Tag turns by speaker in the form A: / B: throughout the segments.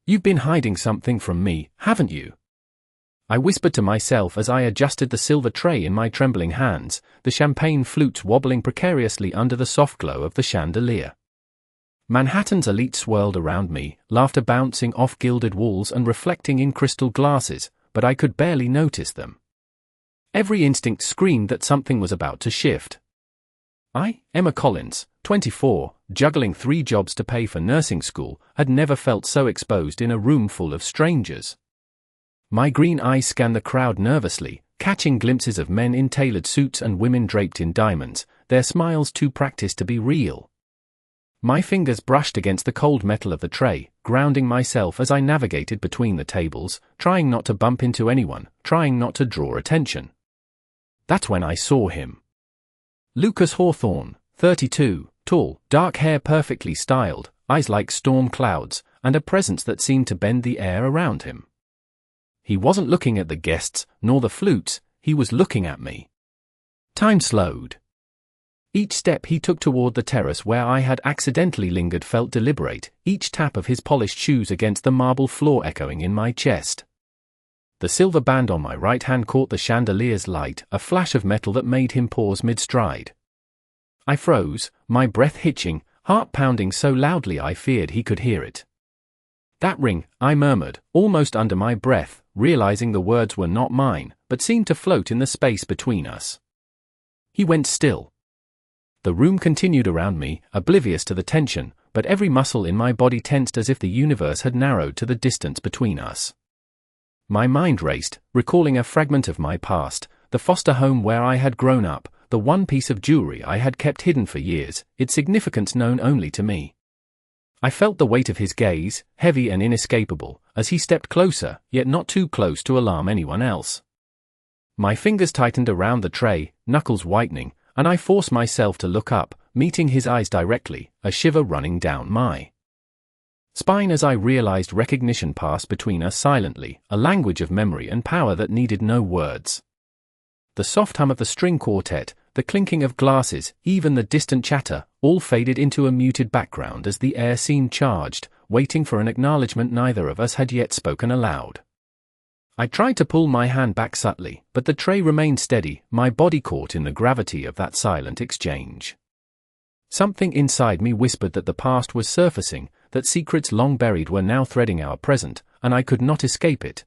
A: "You've been hiding something from me, haven't you?" I whispered to myself as I adjusted the silver tray in my trembling hands, the champagne flutes wobbling precariously under the soft glow of the chandelier. Manhattan's elite swirled around me, laughter bouncing off gilded walls and reflecting in crystal glasses, but I could barely notice them. Every instinct screamed that something was about to shift. I, Emma Collins, 24, juggling 3 jobs to pay for nursing school, had never felt so exposed in a room full of strangers. My green eyes scanned the crowd nervously, catching glimpses of men in tailored suits and women draped in diamonds, their smiles too practiced to be real. My fingers brushed against the cold metal of the tray, grounding myself as I navigated between the tables, trying not to bump into anyone, trying not to draw attention. That's when I saw him. Lucas Hawthorne, 32, tall, dark hair perfectly styled, eyes like storm clouds, and a presence that seemed to bend the air around him. He wasn't looking at the guests, nor the flutes, he was looking at me. Time slowed. Each step he took toward the terrace where I had accidentally lingered felt deliberate, each tap of his polished shoes against the marble floor echoing in my chest. The silver band on my right hand caught the chandelier's light, a flash of metal that made him pause mid-stride. I froze, my breath hitching, heart pounding so loudly I feared he could hear it. "That ring," I murmured, almost under my breath, realizing the words were not mine, but seemed to float in the space between us. He went still. The room continued around me, oblivious to the tension, but every muscle in my body tensed as if the universe had narrowed to the distance between us. My mind raced, recalling a fragment of my past, the foster home where I had grown up, the one piece of jewelry I had kept hidden for years, its significance known only to me. I felt the weight of his gaze, heavy and inescapable, as he stepped closer, yet not too close to alarm anyone else. My fingers tightened around the tray, knuckles whitening, and I forced myself to look up, meeting his eyes directly, a shiver running down my spine as I realized recognition passed between us silently, a language of memory and power that needed no words. The soft hum of the string quartet, the clinking of glasses, even the distant chatter, all faded into a muted background as the air seemed charged, waiting for an acknowledgement neither of us had yet spoken aloud. I tried to pull my hand back subtly, but the tray remained steady, my body caught in the gravity of that silent exchange. Something inside me whispered that the past was surfacing, that secrets long buried were now threading our present, and I could not escape it.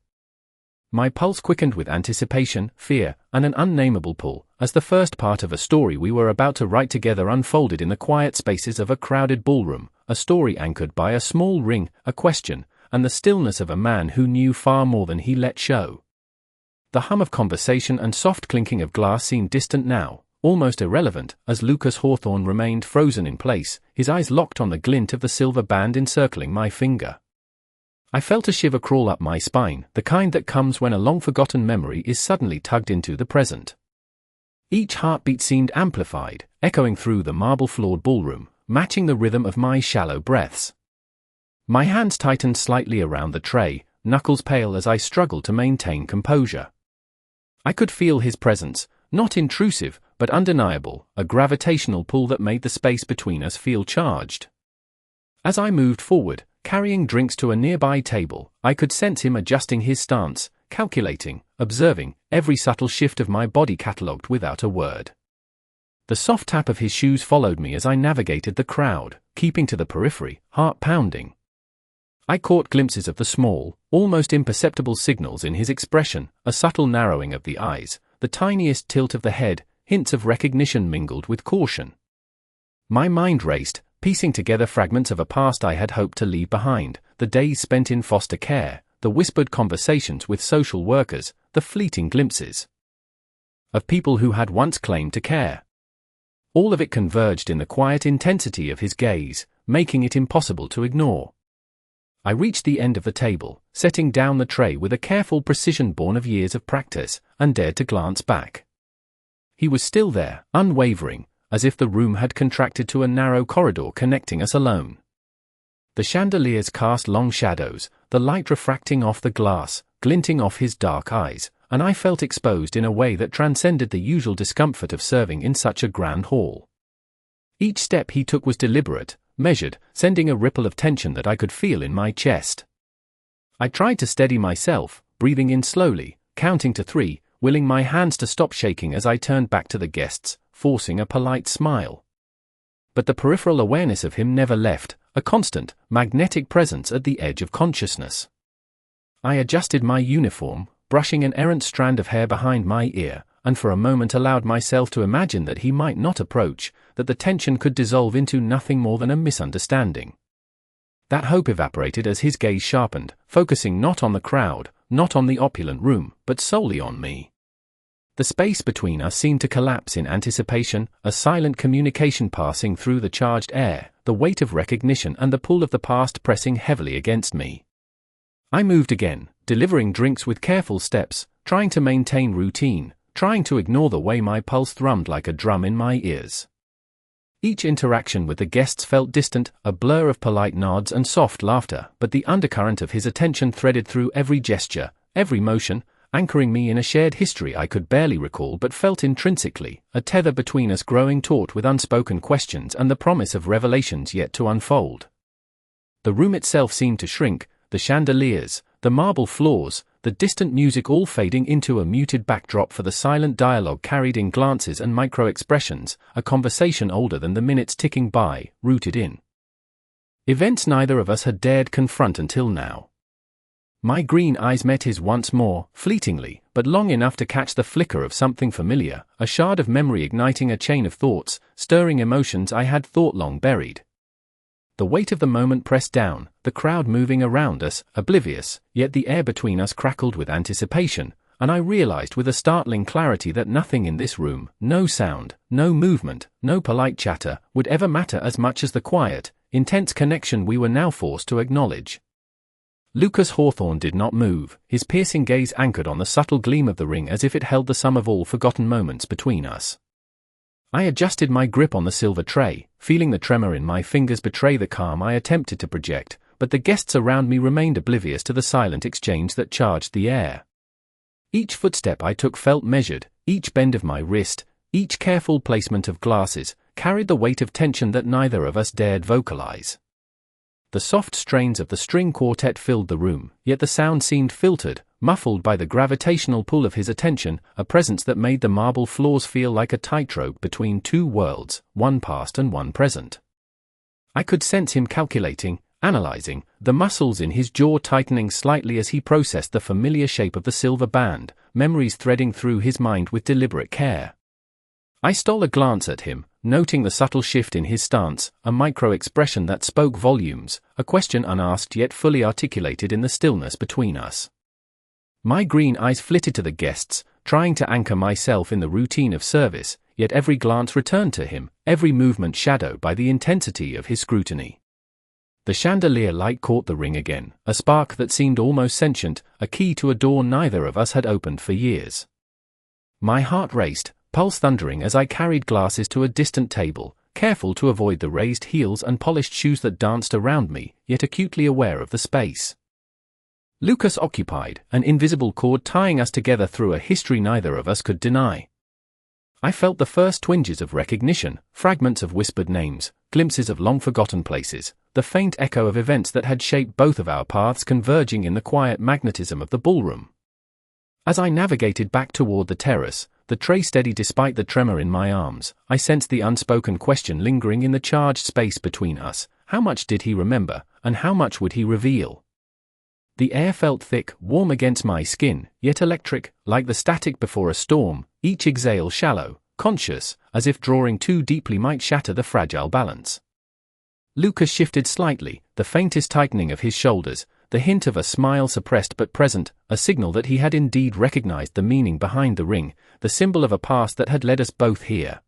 A: My pulse quickened with anticipation, fear, and an unnameable pull, as the first part of a story we were about to write together unfolded in the quiet spaces of a crowded ballroom, a story anchored by a small ring, a question, and the stillness of a man who knew far more than he let show. The hum of conversation and soft clinking of glass seemed distant now, almost irrelevant, as Lucas Hawthorne remained frozen in place, his eyes locked on the glint of the silver band encircling my finger. I felt a shiver crawl up my spine, the kind that comes when a long-forgotten memory is suddenly tugged into the present. Each heartbeat seemed amplified, echoing through the marble-floored ballroom, matching the rhythm of my shallow breaths. My hands tightened slightly around the tray, knuckles pale as I struggled to maintain composure. I could feel his presence, not intrusive, but undeniable, a gravitational pull that made the space between us feel charged. As I moved forward, carrying drinks to a nearby table, I could sense him adjusting his stance, calculating, observing, every subtle shift of my body catalogued without a word. The soft tap of his shoes followed me as I navigated the crowd, keeping to the periphery, heart pounding. I caught glimpses of the small, almost imperceptible signals in his expression, a subtle narrowing of the eyes, the tiniest tilt of the head, hints of recognition mingled with caution. My mind raced, piecing together fragments of a past I had hoped to leave behind, the days spent in foster care, the whispered conversations with social workers, the fleeting glimpses of people who had once claimed to care. All of it converged in the quiet intensity of his gaze, making it impossible to ignore. I reached the end of the table, setting down the tray with a careful precision born of years of practice, and dared to glance back. He was still there, unwavering, as if the room had contracted to a narrow corridor connecting us alone. The chandeliers cast long shadows, the light refracting off the glass, glinting off his dark eyes, and I felt exposed in a way that transcended the usual discomfort of serving in such a grand hall. Each step he took was deliberate, measured, sending a ripple of tension that I could feel in my chest. I tried to steady myself, breathing in slowly, counting to 3, willing my hands to stop shaking as I turned back to the guests, forcing a polite smile. But the peripheral awareness of him never left, a constant, magnetic presence at the edge of consciousness. I adjusted my uniform, brushing an errant strand of hair behind my ear, and for a moment allowed myself to imagine that he might not approach, that the tension could dissolve into nothing more than a misunderstanding. That hope evaporated as his gaze sharpened, focusing not on the crowd, not on the opulent room, but solely on me. The space between us seemed to collapse in anticipation, a silent communication passing through the charged air, the weight of recognition and the pull of the past pressing heavily against me. I moved again, delivering drinks with careful steps, trying to maintain routine, trying to ignore the way my pulse thrummed like a drum in my ears. Each interaction with the guests felt distant, a blur of polite nods and soft laughter, but the undercurrent of his attention threaded through every gesture, every motion, anchoring me in a shared history I could barely recall but felt intrinsically, a tether between us growing taut with unspoken questions and the promise of revelations yet to unfold. The room itself seemed to shrink, the chandeliers, the marble floors, the distant music all fading into a muted backdrop for the silent dialogue carried in glances and micro-expressions, a conversation older than the minutes ticking by, rooted in events neither of us had dared confront until now. My green eyes met his once more, fleetingly, but long enough to catch the flicker of something familiar, a shard of memory igniting a chain of thoughts, stirring emotions I had thought long buried. The weight of the moment pressed down, the crowd moving around us, oblivious, yet the air between us crackled with anticipation, and I realized with a startling clarity that nothing in this room, no sound, no movement, no polite chatter, would ever matter as much as the quiet, intense connection we were now forced to acknowledge. Lucas Hawthorne did not move, his piercing gaze anchored on the subtle gleam of the ring as if it held the sum of all forgotten moments between us. I adjusted my grip on the silver tray, feeling the tremor in my fingers betray the calm I attempted to project, but the guests around me remained oblivious to the silent exchange that charged the air. Each footstep I took felt measured, each bend of my wrist, each careful placement of glasses, carried the weight of tension that neither of us dared vocalize. The soft strains of the string quartet filled the room, yet the sound seemed filtered, muffled by the gravitational pull of his attention, a presence that made the marble floors feel like a tightrope between two worlds, one past and one present. I could sense him calculating, analyzing, the muscles in his jaw tightening slightly as he processed the familiar shape of the silver band, memories threading through his mind with deliberate care. I stole a glance at him, noting the subtle shift in his stance, a micro-expression that spoke volumes, a question unasked yet fully articulated in the stillness between us. My green eyes flitted to the guests, trying to anchor myself in the routine of service, yet every glance returned to him, every movement shadowed by the intensity of his scrutiny. The chandelier light caught the ring again, a spark that seemed almost sentient, a key to a door neither of us had opened for years. My heart raced, pulse thundering as I carried glasses to a distant table, careful to avoid the raised heels and polished shoes that danced around me, yet acutely aware of the space Lucas occupied, an invisible cord tying us together through a history neither of us could deny. I felt the first twinges of recognition, fragments of whispered names, glimpses of long-forgotten places, the faint echo of events that had shaped both of our paths converging in the quiet magnetism of the ballroom. As I navigated back toward the terrace, the tray steady despite the tremor in my arms, I sensed the unspoken question lingering in the charged space between us: how much did he remember, and how much would he reveal? The air felt thick, warm against my skin, yet electric, like the static before a storm, each exhale shallow, conscious, as if drawing too deeply might shatter the fragile balance. Lucas shifted slightly, the faintest tightening of his shoulders, the hint of a smile suppressed but present, a signal that he had indeed recognized the meaning behind the ring, the symbol of a past that had led us both here.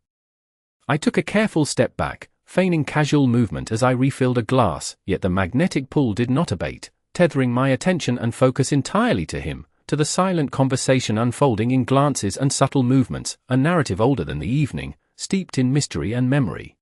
A: I took a careful step back, feigning casual movement as I refilled a glass, yet the magnetic pull did not abate, tethering my attention and focus entirely to him, to the silent conversation unfolding in glances and subtle movements, a narrative older than the evening, steeped in mystery and memory.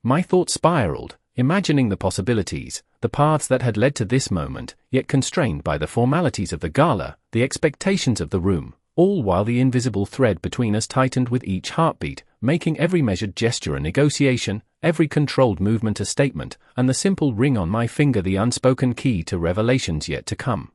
A: My thoughts spiraled, imagining the possibilities, the paths that had led to this moment, yet constrained by the formalities of the gala, the expectations of the room, all while the invisible thread between us tightened with each heartbeat, making every measured gesture a negotiation, every controlled movement a statement, and the simple ring on my finger the unspoken key to revelations yet to come.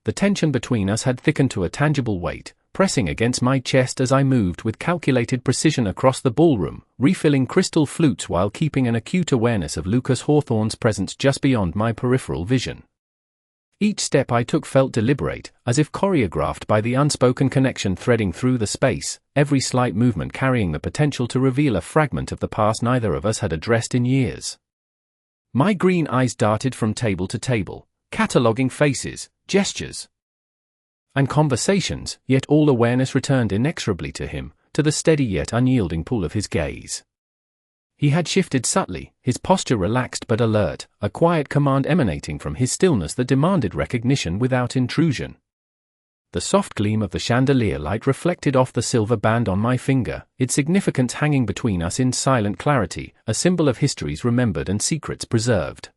A: The tension between us had thickened to a tangible weight, pressing against my chest as I moved with calculated precision across the ballroom, refilling crystal flutes while keeping an acute awareness of Lucas Hawthorne's presence just beyond my peripheral vision. Each step I took felt deliberate, as if choreographed by the unspoken connection threading through the space, every slight movement carrying the potential to reveal a fragment of the past neither of us had addressed in years. My green eyes darted from table to table, cataloguing faces, gestures, and conversations, yet all awareness returned inexorably to him, to the steady yet unyielding pull of his gaze. He had shifted subtly, his posture relaxed but alert, a quiet command emanating from his stillness that demanded recognition without intrusion. The soft gleam of the chandelier light reflected off the silver band on my finger, its significance hanging between us in silent clarity, a symbol of histories remembered and secrets preserved.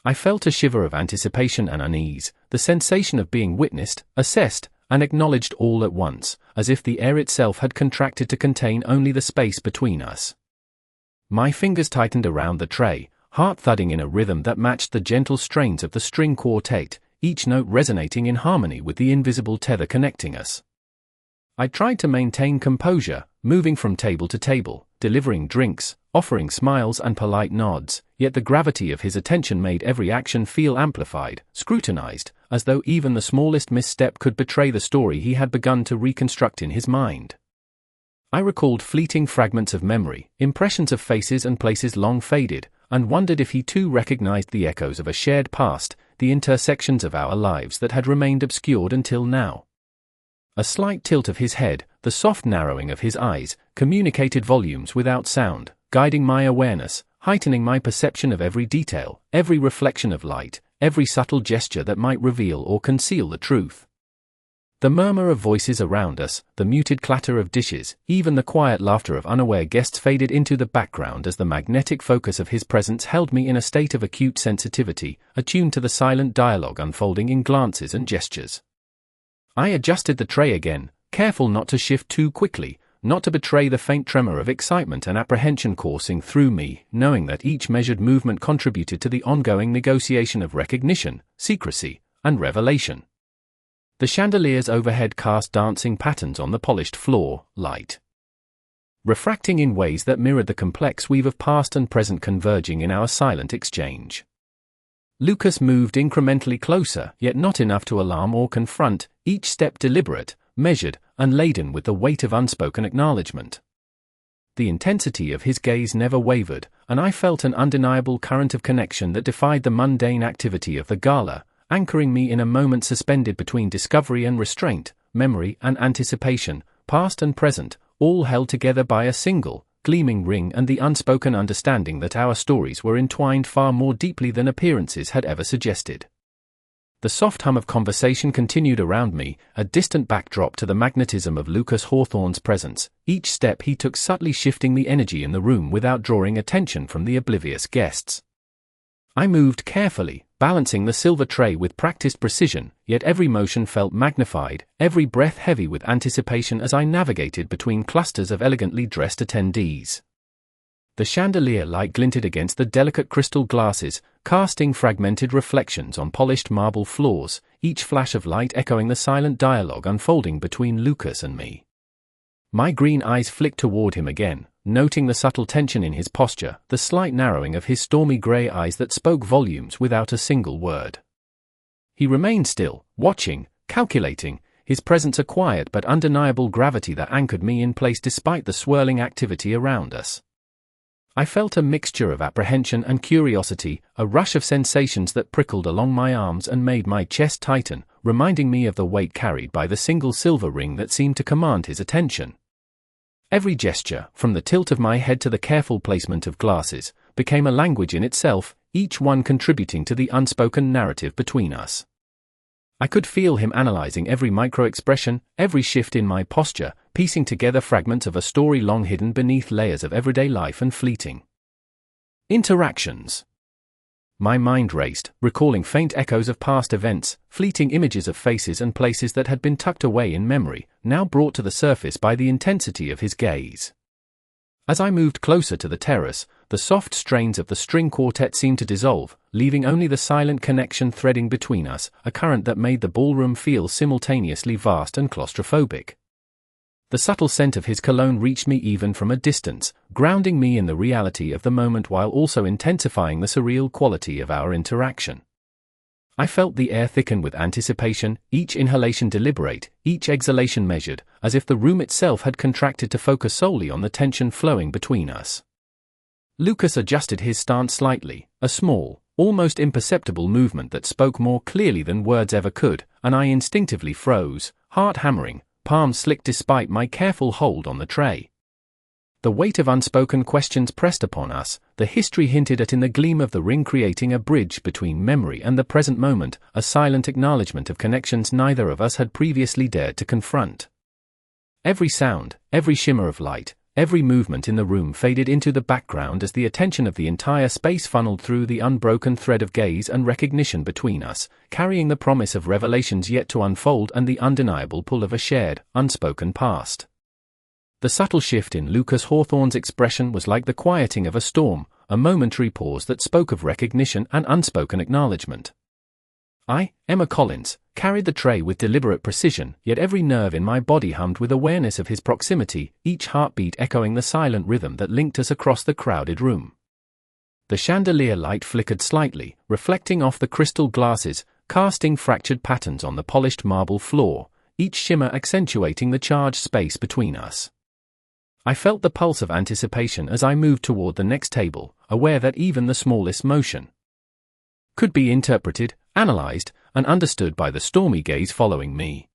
A: I felt a shiver of anticipation and unease, the sensation of being witnessed, assessed, and acknowledged all at once, as if the air itself had contracted to contain only the space between us. My fingers tightened around the tray, heart thudding in a rhythm that matched the gentle strains of the string quartet, each note resonating in harmony with the invisible tether connecting us. I tried to maintain composure, moving from table to table, delivering drinks, offering smiles and polite nods, yet the gravity of his attention made every action feel amplified, scrutinized, as though even the smallest misstep could betray the story he had begun to reconstruct in his mind. I recalled fleeting fragments of memory, impressions of faces and places long faded, and wondered if he too recognized the echoes of a shared past, the intersections of our lives that had remained obscured until now. A slight tilt of his head, the soft narrowing of his eyes, communicated volumes without sound, guiding my awareness, heightening my perception of every detail, every reflection of light, every subtle gesture that might reveal or conceal the truth. The murmur of voices around us, the muted clatter of dishes, even the quiet laughter of unaware guests faded into the background as the magnetic focus of his presence held me in a state of acute sensitivity, attuned to the silent dialogue unfolding in glances and gestures. I adjusted the tray again, careful not to shift too quickly, not to betray the faint tremor of excitement and apprehension coursing through me, knowing that each measured movement contributed to the ongoing negotiation of recognition, secrecy, and revelation. The chandeliers overhead cast dancing patterns on the polished floor, light refracting in ways that mirrored the complex weave of past and present converging in our silent exchange. Lucas moved incrementally closer, yet not enough to alarm or confront, each step deliberate, measured, and laden with the weight of unspoken acknowledgement. The intensity of his gaze never wavered, and I felt an undeniable current of connection that defied the mundane activity of the gala, anchoring me in a moment suspended between discovery and restraint, memory and anticipation, past and present, all held together by a single, gleaming ring and the unspoken understanding that our stories were entwined far more deeply than appearances had ever suggested. The soft hum of conversation continued around me, a distant backdrop to the magnetism of Lucas Hawthorne's presence, each step he took subtly shifting the energy in the room without drawing attention from the oblivious guests. I moved carefully, balancing the silver tray with practiced precision, yet every motion felt magnified, every breath heavy with anticipation as I navigated between clusters of elegantly dressed attendees. The chandelier light glinted against the delicate crystal glasses, casting fragmented reflections on polished marble floors, each flash of light echoing the silent dialogue unfolding between Lucas and me. My green eyes flicked toward him again, noting the subtle tension in his posture, the slight narrowing of his stormy grey eyes that spoke volumes without a single word. He remained still, watching, calculating, his presence a quiet but undeniable gravity that anchored me in place despite the swirling activity around us. I felt a mixture of apprehension and curiosity, a rush of sensations that prickled along my arms and made my chest tighten, reminding me of the weight carried by the single silver ring that seemed to command his attention. Every gesture, from the tilt of my head to the careful placement of glasses, became a language in itself, each one contributing to the unspoken narrative between us. I could feel him analyzing every micro-expression, every shift in my posture, piecing together fragments of a story long hidden beneath layers of everyday life and fleeting interactions. My mind raced, recalling faint echoes of past events, fleeting images of faces and places that had been tucked away in memory, now brought to the surface by the intensity of his gaze. As I moved closer to the terrace, the soft strains of the string quartet seemed to dissolve, leaving only the silent connection threading between us, a current that made the ballroom feel simultaneously vast and claustrophobic. The subtle scent of his cologne reached me even from a distance, grounding me in the reality of the moment while also intensifying the surreal quality of our interaction. I felt the air thicken with anticipation, each inhalation deliberate, each exhalation measured, as if the room itself had contracted to focus solely on the tension flowing between us. Lucas adjusted his stance slightly, a small, almost imperceptible movement that spoke more clearly than words ever could, and I instinctively froze, heart hammering, palms slick despite my careful hold on the tray. The weight of unspoken questions pressed upon us, the history hinted at in the gleam of the ring creating a bridge between memory and the present moment, a silent acknowledgement of connections neither of us had previously dared to confront. Every sound, every shimmer of light, every movement in the room faded into the background as the attention of the entire space funneled through the unbroken thread of gaze and recognition between us, carrying the promise of revelations yet to unfold and the undeniable pull of a shared, unspoken past. The subtle shift in Lucas Hawthorne's expression was like the quieting of a storm, a momentary pause that spoke of recognition and unspoken acknowledgement. I, Emma Collins, carried the tray with deliberate precision, yet every nerve in my body hummed with awareness of his proximity, each heartbeat echoing the silent rhythm that linked us across the crowded room. The chandelier light flickered slightly, reflecting off the crystal glasses, casting fractured patterns on the polished marble floor, each shimmer accentuating the charged space between us. I felt the pulse of anticipation as I moved toward the next table, aware that even the smallest motion could be interpreted, analyzed, and understood by the stormy gaze following me.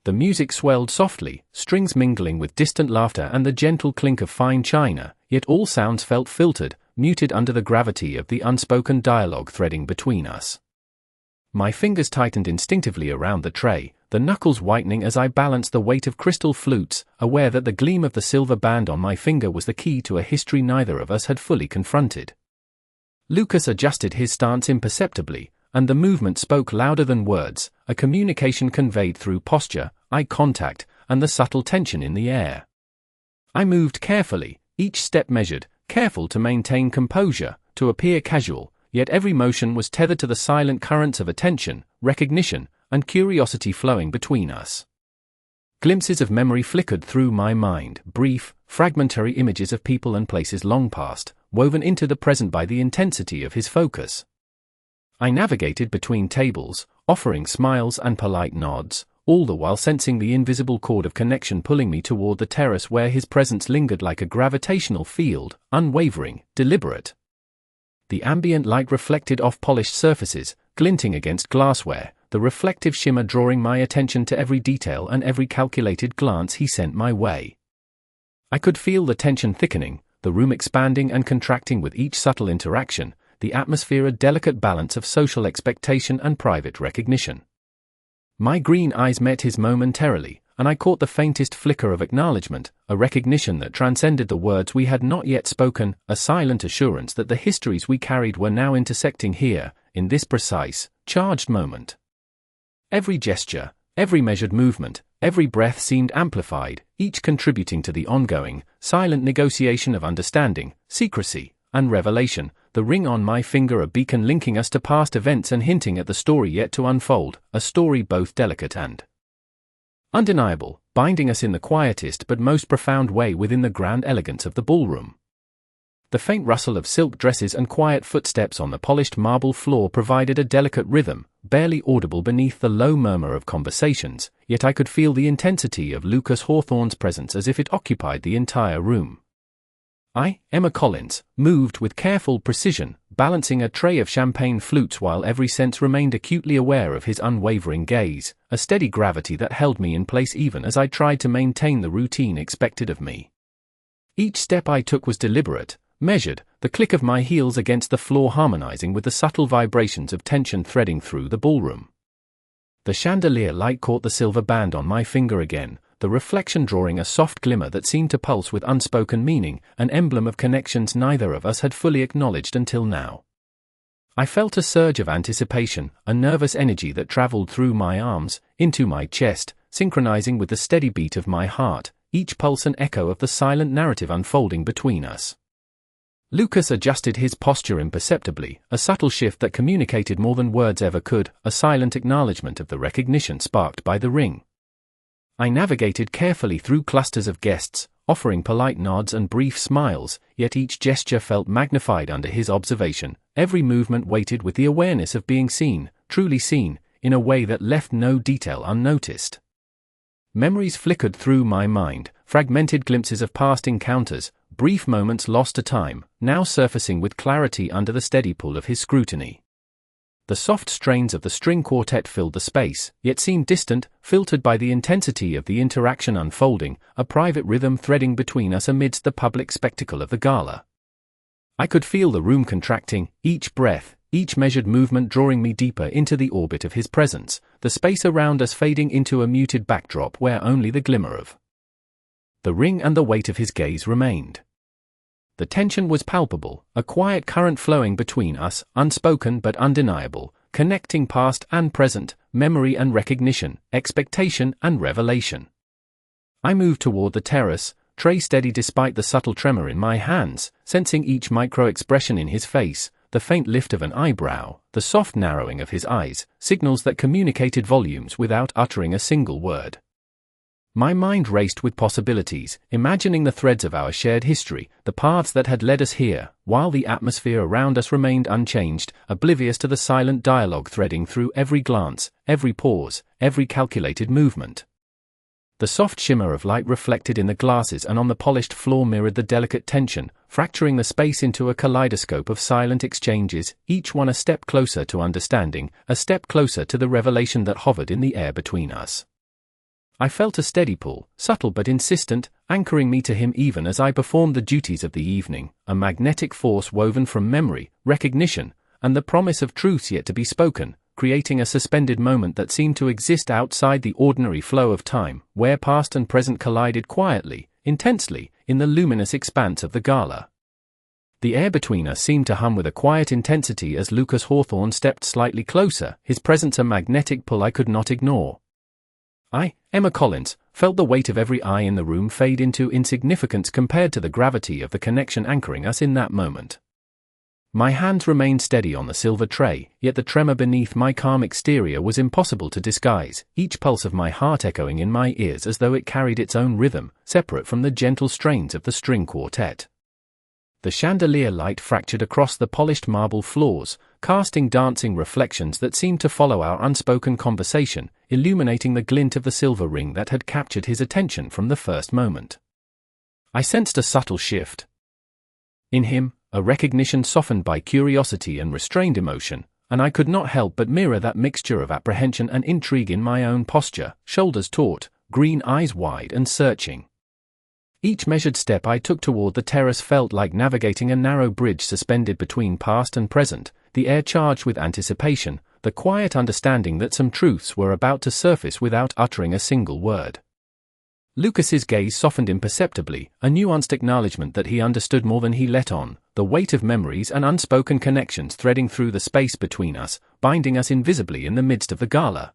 A: The music swelled softly, strings mingling with distant laughter and the gentle clink of fine china, yet all sounds felt filtered, muted under the gravity of the unspoken dialogue threading between us. My fingers tightened instinctively around the tray, the knuckles whitening as I balanced the weight of crystal flutes, aware that the gleam of the silver band on my finger was the key to a history neither of us had fully confronted. Lucas adjusted his stance imperceptibly, and the movement spoke louder than words, a communication conveyed through posture, eye contact, and the subtle tension in the air. I moved carefully, each step measured, careful to maintain composure, to appear casual, yet every motion was tethered to the silent currents of attention, recognition, and curiosity flowing between us. Glimpses of memory flickered through my mind, brief, fragmentary images of people and places long past, woven into the present by the intensity of his focus. I navigated between tables, offering smiles and polite nods, all the while sensing the invisible cord of connection pulling me toward the terrace where his presence lingered like a gravitational field, unwavering, deliberate. The ambient light reflected off polished surfaces, glinting against glassware, the reflective shimmer drawing my attention to every detail and every calculated glance he sent my way. I could feel the tension thickening, the room expanding and contracting with each subtle interaction, the atmosphere a delicate balance of social expectation and private recognition. My green eyes met his momentarily, and I caught the faintest flicker of acknowledgement, a recognition that transcended the words we had not yet spoken, a silent assurance that the histories we carried were now intersecting here, in this precise, charged moment. Every gesture, every measured movement, every breath seemed amplified, each contributing to the ongoing, silent negotiation of understanding, secrecy, and revelation, the ring on my finger a beacon linking us to past events and hinting at the story yet to unfold, a story both delicate and undeniable, binding us in the quietest but most profound way within the grand elegance of the ballroom. The faint rustle of silk dresses and quiet footsteps on the polished marble floor provided a delicate rhythm, barely audible beneath the low murmur of conversations, yet I could feel the intensity of Lucas Hawthorne's presence as if it occupied the entire room. I, Emma Collins, moved with careful precision, balancing a tray of champagne flutes while every sense remained acutely aware of his unwavering gaze, a steady gravity that held me in place even as I tried to maintain the routine expected of me. Each step I took was deliberate, measured, the click of my heels against the floor harmonizing with the subtle vibrations of tension threading through the ballroom. The chandelier light caught the silver band on my finger again, the reflection drawing a soft glimmer that seemed to pulse with unspoken meaning, an emblem of connections neither of us had fully acknowledged until now. I felt a surge of anticipation, a nervous energy that traveled through my arms, into my chest, synchronizing with the steady beat of my heart, each pulse an echo of the silent narrative unfolding between us. Lucas adjusted his posture imperceptibly, a subtle shift that communicated more than words ever could, a silent acknowledgement of the recognition sparked by the ring. I navigated carefully through clusters of guests, offering polite nods and brief smiles, yet each gesture felt magnified under his observation, every movement weighted with the awareness of being seen, truly seen, in a way that left no detail unnoticed. Memories flickered through my mind, fragmented glimpses of past encounters, brief moments lost to time, now surfacing with clarity under the steady pull of his scrutiny. The soft strains of the string quartet filled the space, yet seemed distant, filtered by the intensity of the interaction unfolding, a private rhythm threading between us amidst the public spectacle of the gala. I could feel the room contracting, each breath, each measured movement drawing me deeper into the orbit of his presence, the space around us fading into a muted backdrop where only the glimmer of the ring and the weight of his gaze remained. The tension was palpable, a quiet current flowing between us, unspoken but undeniable, connecting past and present, memory and recognition, expectation and revelation. I moved toward the terrace, tray steady despite the subtle tremor in my hands, sensing each micro-expression in his face, the faint lift of an eyebrow, the soft narrowing of his eyes, signals that communicated volumes without uttering a single word. My mind raced with possibilities, imagining the threads of our shared history, the paths that had led us here, while the atmosphere around us remained unchanged, oblivious to the silent dialogue threading through every glance, every pause, every calculated movement. The soft shimmer of light reflected in the glasses and on the polished floor mirrored the delicate tension, fracturing the space into a kaleidoscope of silent exchanges, each one a step closer to understanding, a step closer to the revelation that hovered in the air between us. I felt a steady pull, subtle but insistent, anchoring me to him even as I performed the duties of the evening, a magnetic force woven from memory, recognition, and the promise of truths yet to be spoken, creating a suspended moment that seemed to exist outside the ordinary flow of time, where past and present collided quietly, intensely, in the luminous expanse of the gala. The air between us seemed to hum with a quiet intensity as Lucas Hawthorne stepped slightly closer, his presence a magnetic pull I could not ignore. I, Emma Collins, felt the weight of every eye in the room fade into insignificance compared to the gravity of the connection anchoring us in that moment. My hands remained steady on the silver tray, yet the tremor beneath my calm exterior was impossible to disguise, each pulse of my heart echoing in my ears as though it carried its own rhythm, separate from the gentle strains of the string quartet. The chandelier light fractured across the polished marble floors, casting dancing reflections that seemed to follow our unspoken conversation, illuminating the glint of the silver ring that had captured his attention from the first moment. I sensed a subtle shift in him, a recognition softened by curiosity and restrained emotion, and I could not help but mirror that mixture of apprehension and intrigue in my own posture, shoulders taut, green eyes wide and searching. Each measured step I took toward the terrace felt like navigating a narrow bridge suspended between past and present, the air charged with anticipation, the quiet understanding that some truths were about to surface without uttering a single word. Lucas's gaze softened imperceptibly, a nuanced acknowledgement that he understood more than he let on, the weight of memories and unspoken connections threading through the space between us, binding us invisibly in the midst of the gala.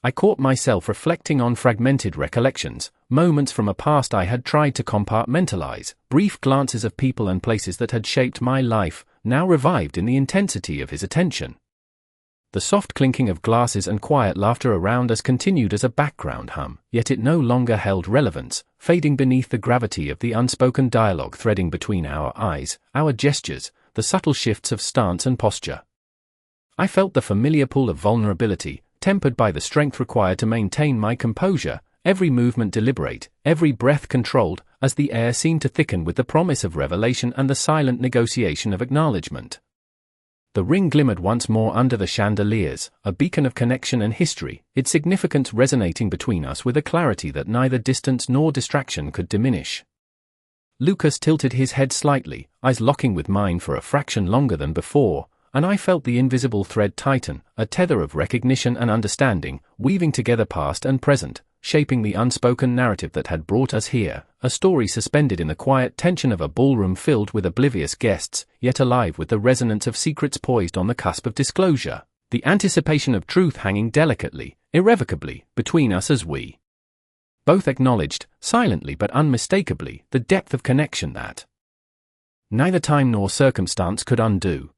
A: I caught myself reflecting on fragmented recollections, moments from a past I had tried to compartmentalize, brief glances of people and places that had shaped my life, now revived in the intensity of his attention. The soft clinking of glasses and quiet laughter around us continued as a background hum, yet it no longer held relevance, fading beneath the gravity of the unspoken dialogue threading between our eyes, our gestures, the subtle shifts of stance and posture. I felt the familiar pull of vulnerability, tempered by the strength required to maintain my composure, every movement deliberate, every breath controlled, as the air seemed to thicken with the promise of revelation and the silent negotiation of acknowledgement. The ring glimmered once more under the chandeliers, a beacon of connection and history, its significance resonating between us with a clarity that neither distance nor distraction could diminish. Lucas tilted his head slightly, eyes locking with mine for a fraction longer than before, and I felt the invisible thread tighten, a tether of recognition and understanding, weaving together past and present, shaping the unspoken narrative that had brought us here, a story suspended in the quiet tension of a ballroom filled with oblivious guests, yet alive with the resonance of secrets poised on the cusp of disclosure, the anticipation of truth hanging delicately, irrevocably, between us as we Both acknowledged, silently but unmistakably, the depth of connection that neither time nor circumstance could undo.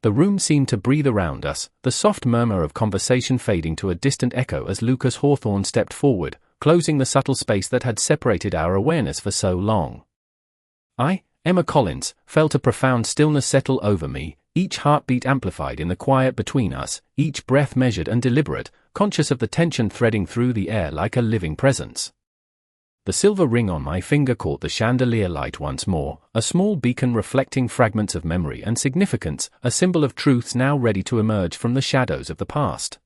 A: The room seemed to breathe around us, the soft murmur of conversation fading to a distant echo as Lucas Hawthorne stepped forward, closing the subtle space that had separated our awareness for so long. I, Emma Collins, felt a profound stillness settle over me, each heartbeat amplified in the quiet between us, each breath measured and deliberate, conscious of the tension threading through the air like a living presence. The silver ring on my finger caught the chandelier light once more, a small beacon reflecting fragments of memory and significance, a symbol of truths now ready to emerge from the shadows of the past.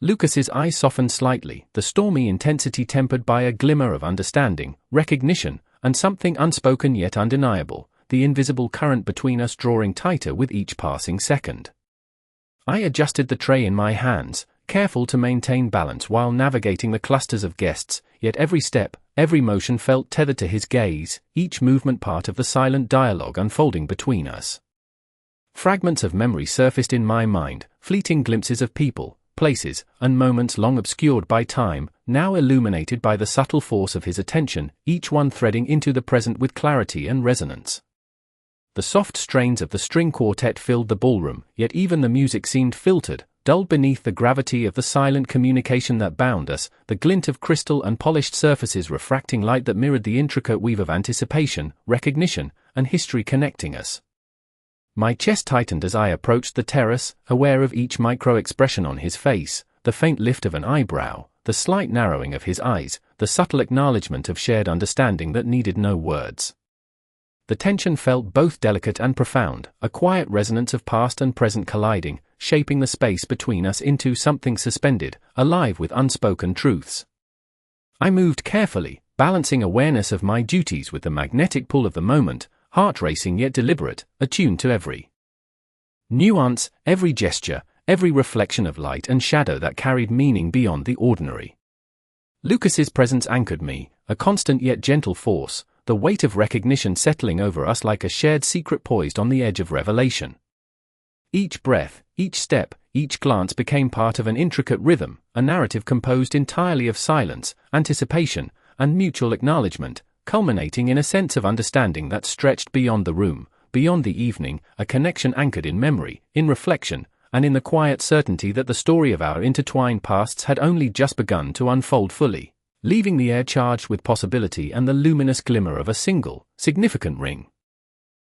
A: Lucas's eyes softened slightly, the stormy intensity tempered by a glimmer of understanding, recognition, and something unspoken yet undeniable, the invisible current between us drawing tighter with each passing second. I adjusted the tray in my hands, careful to maintain balance while navigating the clusters of guests, yet every step, every motion felt tethered to his gaze, each movement part of the silent dialogue unfolding between us. Fragments of memory surfaced in my mind, fleeting glimpses of people, places, and moments long obscured by time, now illuminated by the subtle force of his attention, each one threading into the present with clarity and resonance. The soft strains of the string quartet filled the ballroom, yet even the music seemed filtered, dulled beneath the gravity of the silent communication that bound us, the glint of crystal and polished surfaces refracting light that mirrored the intricate weave of anticipation, recognition, and history connecting us. My chest tightened as I approached the terrace, aware of each micro-expression on his face, the faint lift of an eyebrow, the slight narrowing of his eyes, the subtle acknowledgement of shared understanding that needed no words. The tension felt both delicate and profound, a quiet resonance of past and present colliding, shaping the space between us into something suspended, alive with unspoken truths. I moved carefully, balancing awareness of my duties with the magnetic pull of the moment, heart racing yet deliberate, attuned to every nuance, every gesture, every reflection of light and shadow that carried meaning beyond the ordinary. Lucas's presence anchored me, a constant yet gentle force, the weight of recognition settling over us like a shared secret poised on the edge of revelation. Each breath, each step, each glance became part of an intricate rhythm, a narrative composed entirely of silence, anticipation, and mutual acknowledgement, culminating in a sense of understanding that stretched beyond the room, beyond the evening, a connection anchored in memory, in reflection, and in the quiet certainty that the story of our intertwined pasts had only just begun to unfold fully, leaving the air charged with possibility and the luminous glimmer of a single, significant ring.